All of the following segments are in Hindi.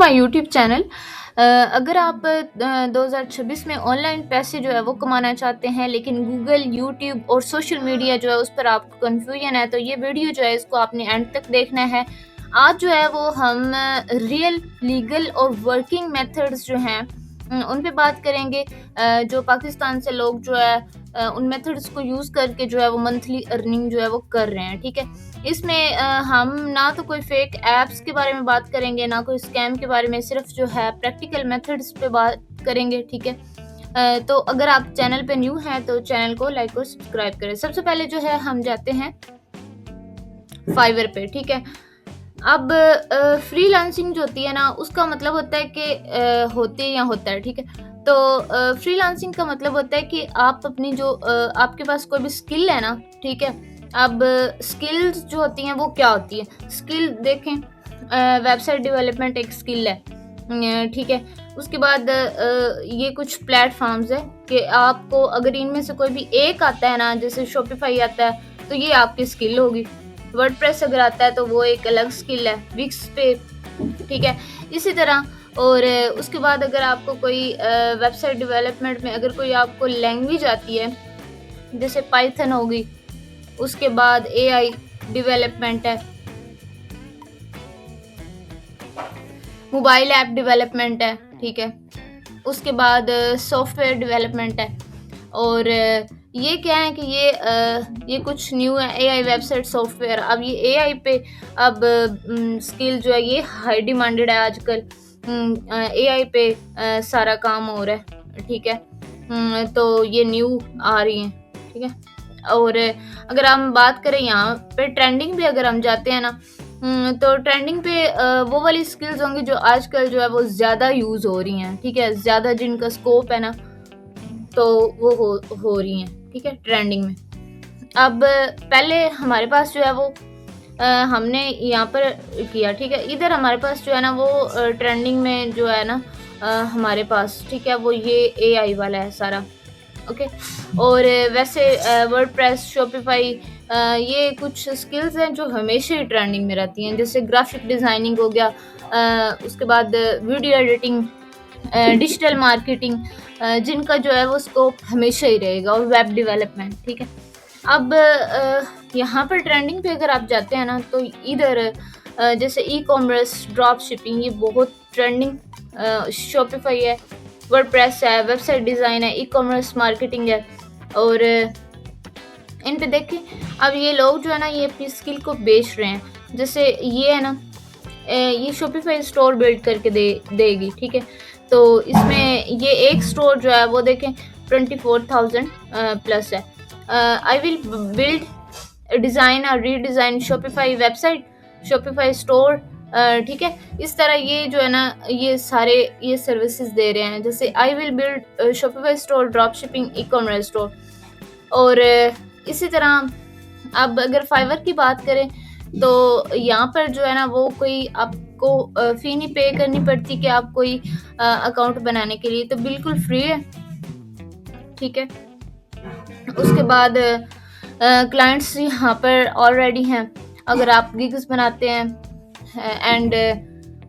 My YouTube channel. अगर आप 2026 में ऑनलाइन पैसे जो है वो कमाना चाहते हैं, लेकिन गूगल, यूट्यूब और सोशल मीडिया जो है उस पर आपको कन्फ्यूजन है, तो ये वीडियो जो है इसको आपने एंड तक देखना है। आज जो है वो हम रियल, लीगल और वर्किंग मेथड्स जो हैं उन पे बात करेंगे। जो पाकिस्तान से लोग जो है उन मेथड्स को यूज़ करके जो है वो मंथली अर्निंग जो है वो कर रहे हैं, ठीक है। इसमें हम ना तो कोई फेक ऐप्स के बारे में बात करेंगे, ना कोई स्कैम के बारे में, सिर्फ जो है प्रैक्टिकल मेथड्स पे बात करेंगे, ठीक है। तो अगर आप चैनल पे न्यू हैं तो चैनल को लाइक और सब्सक्राइब करें। सबसे पहले जो है हम जाते हैं फाइवर पे, ठीक है। अब फ्रीलांसिंग जो होती है ना, उसका मतलब होता है कि होता है, ठीक है। तो फ्रीलांसिंग का मतलब होता है कि आप अपनी जो आपके पास कोई भी स्किल है ना, ठीक है। अब स्किल्स जो होती हैं वो क्या होती है? स्किल देखें, वेबसाइट डेवलपमेंट एक स्किल है, ठीक है। उसके बाद ये कुछ प्लेटफॉर्म्स है कि आपको अगर इनमें से कोई भी एक आता है ना, जैसे शॉपिफाई आता है तो ये आपकी स्किल होगी। वर्डप्रेस अगर आता है तो वो एक अलग स्किल है, विक्स पे, ठीक है। इसी तरह और उसके बाद अगर आपको कोई वेबसाइट डेवलपमेंट में अगर कोई आपको लैंग्वेज आती है, जैसे पाइथन होगी, उसके बाद एआई डेवलपमेंट है, मोबाइल ऐप डेवलपमेंट है, ठीक है। उसके बाद सॉफ्टवेयर डेवलपमेंट है। और ये क्या है कि ये कुछ न्यू है, एआई वेबसाइट सॉफ्टवेयर। अब ये एआई पे अब स्किल जो है ये हाई डिमांडेड है आजकल। एआई पे सारा काम हो रहा है, ठीक है। तो ये न्यू आ रही हैं, ठीक है। और अगर हम बात करें यहाँ पे ट्रेंडिंग पे अगर हम जाते हैं ना, तो ट्रेंडिंग पे वो वाली स्किल्स होंगी जो आजकल जो है वो ज़्यादा यूज़ हो रही हैं, ठीक है। ज़्यादा जिनका स्कोप है ना, तो वो हो रही हैं, ठीक है, ट्रेंडिंग में। अब पहले हमारे पास जो है वो हमने यहाँ पर किया, ठीक है। इधर हमारे पास जो है ना वो ट्रेंडिंग में जो है ना हमारे पास, ठीक है, वो ये एआई वाला है सारा, ओके। और वैसे वर्डप्रेस, शॉपिफाई, ये कुछ स्किल्स हैं जो हमेशा ही ट्रेंडिंग में रहती हैं, जैसे ग्राफिक डिज़ाइनिंग हो गया, उसके बाद वीडियो एडिटिंग, डिजिटल मार्केटिंग, जिनका जो है वो स्कोप हमेशा ही रहेगा, और वेब डेवलपमेंट, ठीक है। अब यहाँ पर ट्रेंडिंग पे अगर आप जाते हैं ना, तो इधर जैसे ई कॉमर्स, ड्रॉप शिपिंग, ये बहुत ट्रेंडिंग, शॉपिफाई है, वर्डप्रेस है, वेबसाइट डिज़ाइन है, ई कॉमर्स मार्केटिंग है। और इन पे देखें, अब ये लोग जो है ना ये अपनी स्किल को बेच रहे हैं। जैसे ये है ना, ये शॉपिफाई स्टोर बिल्ड करके देगी, ठीक है। तो इसमें ये एक स्टोर जो है वो देखें 24,000 प्लस है। आई विल बिल्ड, डिज़ाइन और redesign Shopify website, Shopify store, ठीक है। इस तरह ये जो है ना ये सारे ये सर्विसेज दे रहे हैं, जैसे I will build Shopify store, drop shipping, e commerce store. और इसी तरह अब अगर फाइवर की बात करें तो यहाँ पर जो है ना वो कोई आपको फ़ी नहीं पे करनी पड़ती कि आप कोई अकाउंट बनाने के लिए, तो बिल्कुल फ्री है, ठीक है। उसके बाद क्लाइंट्स यहाँ पर ऑलरेडी हैं। अगर आप गिग्स बनाते हैं एंड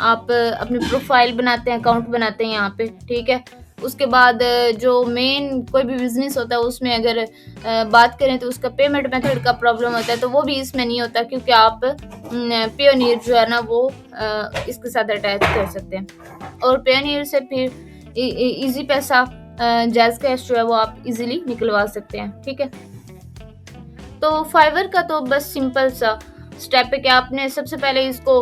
आप अपनी प्रोफाइल बनाते हैं, अकाउंट बनाते हैं यहाँ पे, ठीक है। उसके बाद जो मेन कोई भी बिज़नेस होता है उसमें अगर बात करें तो उसका पेमेंट मेथड का प्रॉब्लम होता है, तो वो भी इसमें नहीं होता, क्योंकि आप पेयोनियर जो है ना वो इसके साथ अटैच कर सकते हैं। और पेयोनियर से फिर ईज़ी पैसा, जैज़ कैश जो है वो आप इजीली निकलवा सकते हैं, ठीक है। तो फाइवर का तो बस सिंपल सा स्टेप है कि आपने सबसे पहले इसको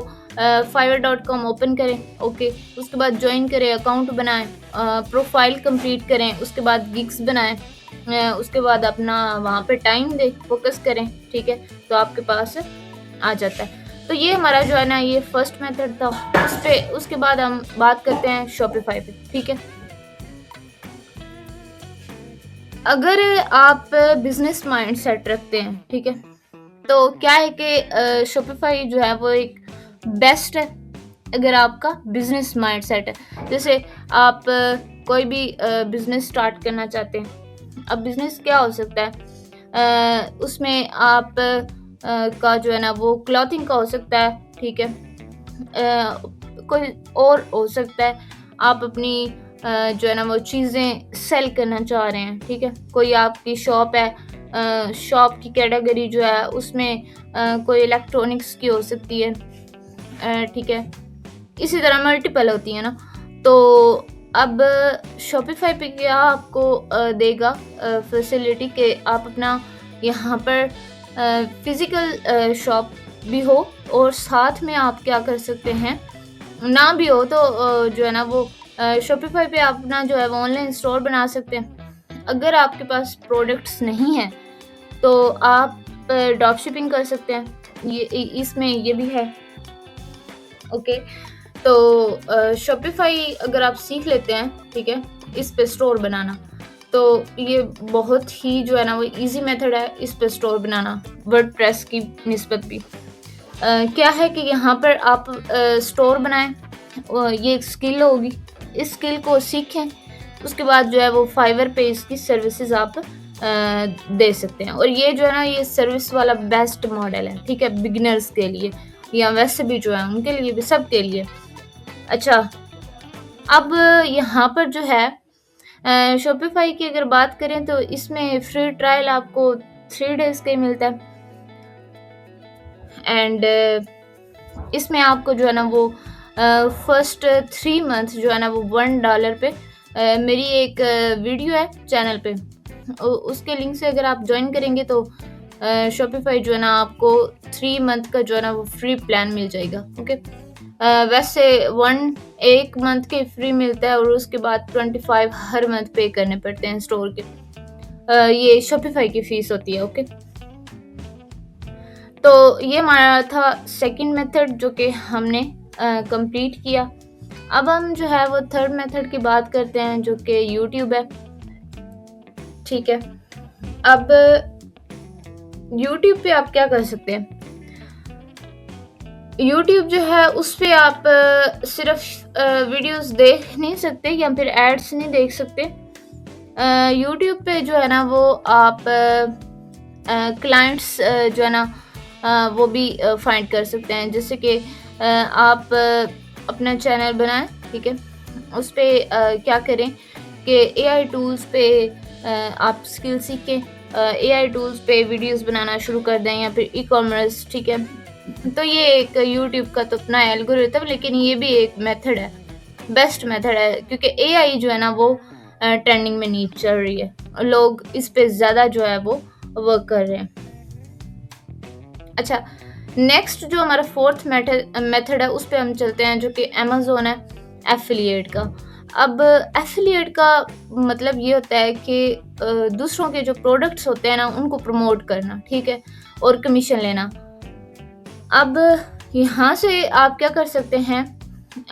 fiverr.com ओपन करें, ओके। उसके बाद ज्वाइन करें, अकाउंट बनाएं, प्रोफाइल कंप्लीट करें, उसके बाद गिग्स बनाएं, उसके बाद अपना वहाँ पे टाइम दे, फोकस करें, ठीक है। तो आपके पास आ जाता है। तो ये हमारा जो है ना ये फर्स्ट मेथड था। उसके बाद हम बात करते हैं शॉपिफाई पे, ठीक है। अगर आप बिजनेस माइंड सेट रखते हैं, ठीक है, तो क्या है कि शॉपिफाई जो है वो एक बेस्ट है अगर आपका बिजनेस माइंड सेट है। जैसे आप कोई भी बिजनेस स्टार्ट करना चाहते हैं। अब बिजनेस क्या हो सकता है, उसमें आप का जो है ना वो क्लॉथिंग का हो सकता है, ठीक है। कोई और हो सकता है, आप अपनी जो है ना वो चीज़ें सेल करना चाह रहे हैं, ठीक है। कोई आपकी शॉप है, शॉप की कैटेगरी जो है उसमें कोई इलेक्ट्रॉनिक्स की हो सकती है, ठीक है। इसी तरह मल्टीपल होती है ना। तो अब शॉपिफ़ाई पे क्या आपको देगा फैसिलिटी कि आप अपना यहाँ पर फिज़िकल शॉप भी हो, और साथ में आप क्या कर सकते हैं, ना भी हो तो जो है ना वो शॉपिफ़ाई पे आप अपना जो है वो ऑनलाइन स्टोर बना सकते हैं। अगर आपके पास प्रोडक्ट्स नहीं हैं तो आप ड्रॉप शिपिंग कर सकते हैं, इसमें ये भी है। ओके, तो शॉपिफ़ाई अगर आप सीख लेते हैं, ठीक है, इस पे स्टोर बनाना, तो ये बहुत ही जो है ना वो ईज़ी मेथड है इस पे स्टोर बनाना, वर्डप्रेस की निस्बत भी। क्या है कि यहाँ पर आप स्टोर बनाएँ, ये एक स्किल होगी, इस स्किल को सीखें, उसके बाद जो है वो फाइवर पे इसकी सर्विसेज आप दे सकते हैं। और ये जो है ना ये सर्विस वाला बेस्ट मॉडल है, ठीक है, बिगिनर्स के लिए या वैसे भी जो है उनके लिए भी, सब के लिए। अच्छा, अब यहाँ पर जो है शॉपिफ़ाई की अगर बात करें तो इसमें फ्री ट्रायल आपको 3 डेज़ का ही मिलता है, एंड इसमें आपको जो है ना वो फर्स्ट 3 मंथ जो है ना वो $1 पे मेरी एक वीडियो है चैनल पे, उसके लिंक से अगर आप ज्वाइन करेंगे तो शॉपिफ़ाई जो है ना आपको 3 मंथ का जो है ना वो फ्री प्लान मिल जाएगा। ओके, वैसे 1 मंथ के फ्री मिलता है और उसके बाद 25 हर मंथ पे करने पड़ते हैं स्टोर के। ये शॉपिफ़ाई की फ़ीस होती है। ओके, तो ये हमारा था सेकंड मेथड जो कि हमने कंप्लीट किया। अब हम जो है वो थर्ड मेथड की बात करते हैं जो कि यूट्यूब है, ठीक है। अब यूट्यूब पे आप क्या कर सकते हैं, यूट्यूब जो है उस पे आप सिर्फ वीडियोस देख नहीं सकते या फिर एड्स नहीं देख सकते। यूट्यूब पे जो है ना वो आप क्लाइंट्स जो है ना वो भी फाइंड कर सकते हैं। जैसे कि आप अपना चैनल बनाएं, ठीक है, उस पे क्या करें कि एआई टूल्स पे आप स्किल सीख के एआई टूल्स पे वीडियोस बनाना शुरू कर दें, या फिर ई-कॉमर्स, ठीक है। तो ये एक यूट्यूब का तो अपना एल्गोरिथम, लेकिन ये भी एक मेथड है, बेस्ट मेथड है, क्योंकि एआई जो है ना वो ट्रेंडिंग में नहीं चल रही है, लोग इस पे ज़्यादा जो है वो वर्क कर रहे हैं। अच्छा, नेक्स्ट जो हमारा फोर्थ मेथड है उस पे हम चलते हैं जो कि अमेज़न है, एफिलिएट का। अब एफिलिएट का मतलब ये होता है कि दूसरों के जो प्रोडक्ट्स होते हैं ना उनको प्रमोट करना, ठीक है, और कमीशन लेना। अब यहाँ से आप क्या कर सकते हैं,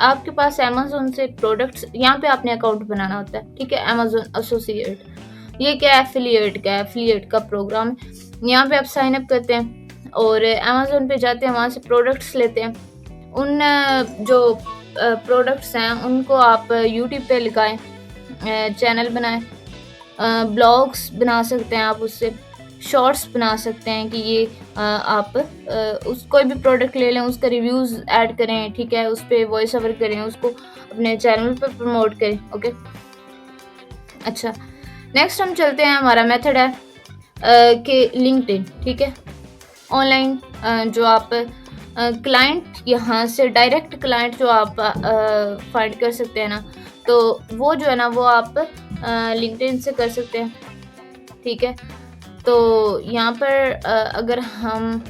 आपके पास अमेज़न से प्रोडक्ट्स, यहाँ पे आपने अकाउंट बनाना होता है, ठीक है, अमेज़न एसोसिएट। ये क्या एफिलिएट का प्रोग्राम है। यहाँ पे आप साइन अप करते हैं और अमेज़न पे जाते हैं, वहाँ से प्रोडक्ट्स लेते हैं। उन जो प्रोडक्ट्स हैं उनको आप यूट्यूब पे लगाएं, चैनल बनाएं, ब्लॉग्स बना सकते हैं आप, उससे शॉर्ट्स बना सकते हैं कि ये आप उस कोई भी प्रोडक्ट ले लें, उसका रिव्यूज़ ऐड करें, ठीक है, उस पे वॉइस ओवर करें, उसको अपने चैनल पे प्रमोट करें। ओके, अच्छा, नेक्स्ट हम चलते हैं, हमारा मेथड है कि लिंक्डइन, ठीक है, ऑनलाइन जो आप क्लाइंट यहाँ से डायरेक्ट क्लाइंट जो आप फाइंड कर सकते हैं ना, तो वो जो है ना वो आप लिंक्डइन से कर सकते हैं, ठीक है। तो यहाँ पर अगर हम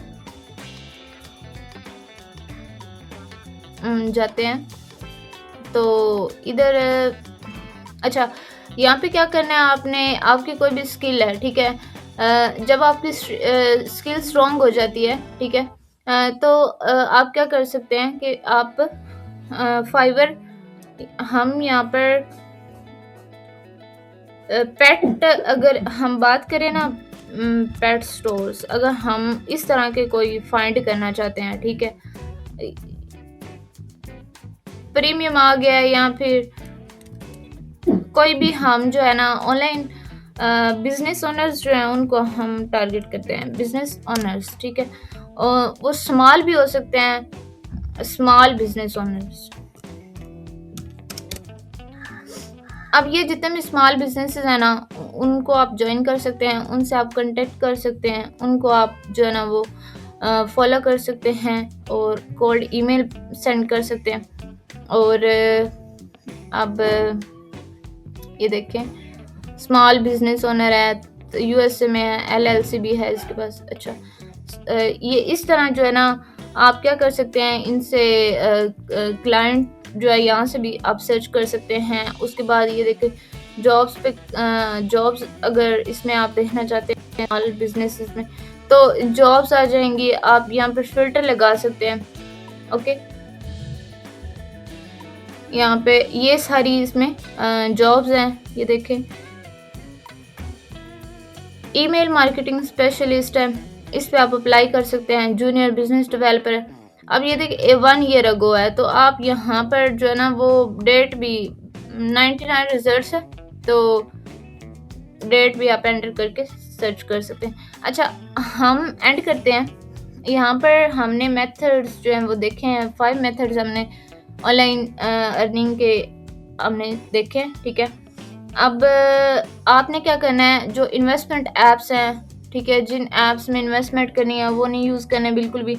जाते हैं तो इधर अच्छा, यहाँ पे क्या करना है आपने, आपकी कोई भी स्किल है, ठीक है, जब आपकी स्किल स्ट्रॉन्ग हो जाती है, ठीक है, तो आप क्या कर सकते हैं कि आप फाइवर, हम यहाँ पर पेट, अगर हम बात करें ना, पेट स्टोर्स अगर हम इस तरह के कोई फाइंड करना चाहते हैं, ठीक है, प्रीमियम आ गया है, या फिर कोई भी हम जो है ना ऑनलाइन बिजनेस ओनर्स जो हैं उनको हम टारगेट करते हैं, बिजनेस ओनर्स, ठीक है, और वो स्मॉल भी हो सकते हैं, स्मॉल बिजनेस ओनर्स, अब ये जितने भी स्मॉल बिज़नेसेस हैं ना, उनको आप जॉइन कर सकते हैं, उनसे आप कॉन्टैक्ट कर सकते हैं, उनको आप जो है ना वो फॉलो कर सकते हैं और कोल्ड ईमेल सेंड कर सकते हैं। और अब ये देखें, स्मॉल बिज़नेस ओनर है, तो यूएसए में है, एलएलसी भी है इसके पास। अच्छा, ये इस तरह जो है ना आप क्या कर सकते हैं, इनसे क्लाइंट जो है यहाँ से भी आप सर्च कर सकते हैं। उसके बाद ये देखें, जॉब्स पे जॉब्स अगर इसमें आप देखना चाहते हैं स्मॉल बिजनेसेस में, तो जॉब्स आ जाएंगी। आप यहाँ पर फिल्टर लगा सकते हैं। ओके, यहाँ पे ये सारी इसमें जॉब्स हैं, ये देखें। ईमेल मार्केटिंग स्पेशलिस्ट है, इस पे आप अप्लाई कर सकते हैं। जूनियर बिजनेस डेवलपर है। अब ये देखिए 1 ईयर अगो है, तो आप यहाँ पर जो है ना वो डेट भी 99 रिजल्ट्स है, तो डेट भी आप एंटर करके सर्च कर सकते हैं। अच्छा, हम एंड करते हैं। यहाँ पर हमने मेथड्स जो हैं वो देखे हैं, 5 मेथड्स हमने ऑनलाइन अर्निंग के हमने देखे हैं, ठीक है। अब आपने क्या करना है, जो इन्वेस्टमेंट ऐप्स हैं, ठीक है, जिन ऐप्स में इन्वेस्टमेंट करनी है वो नहीं यूज़ करना है बिल्कुल भी।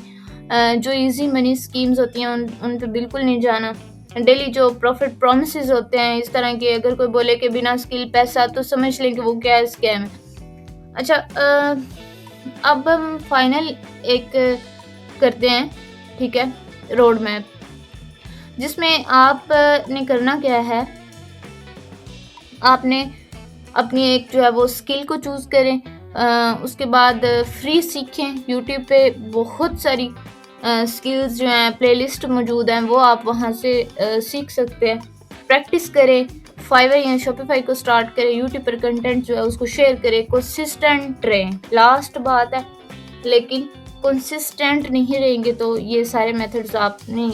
जो इजी मनी स्कीम्स होती हैं उन पे बिल्कुल नहीं जाना। डेली जो प्रॉफिट प्रॉमिसेस होते हैं इस तरह के, अगर कोई बोले कि बिना स्किल पैसा, तो समझ लें कि वो क्या है, स्कैम है। अच्छा, अब हम फाइनल एक करते हैं, ठीक है, रोड मैप, जिसमें आपने करना क्या है, आपने अपनी एक जो है वो स्किल को चूज़ करें। उसके बाद फ्री सीखें। यूट्यूब पे बहुत सारी स्किल्स जो हैं, प्लेलिस्ट मौजूद हैं, वो आप वहाँ से सीख सकते हैं। प्रैक्टिस करें, फाइवर या शॉपिफाई को स्टार्ट करें, यूट्यूब पर कंटेंट जो है उसको शेयर करें, कंसिस्टेंट रहें। लास्ट बात है, लेकिन कंसिस्टेंट नहीं रहेंगे तो ये सारे मेथड्स आप नहीं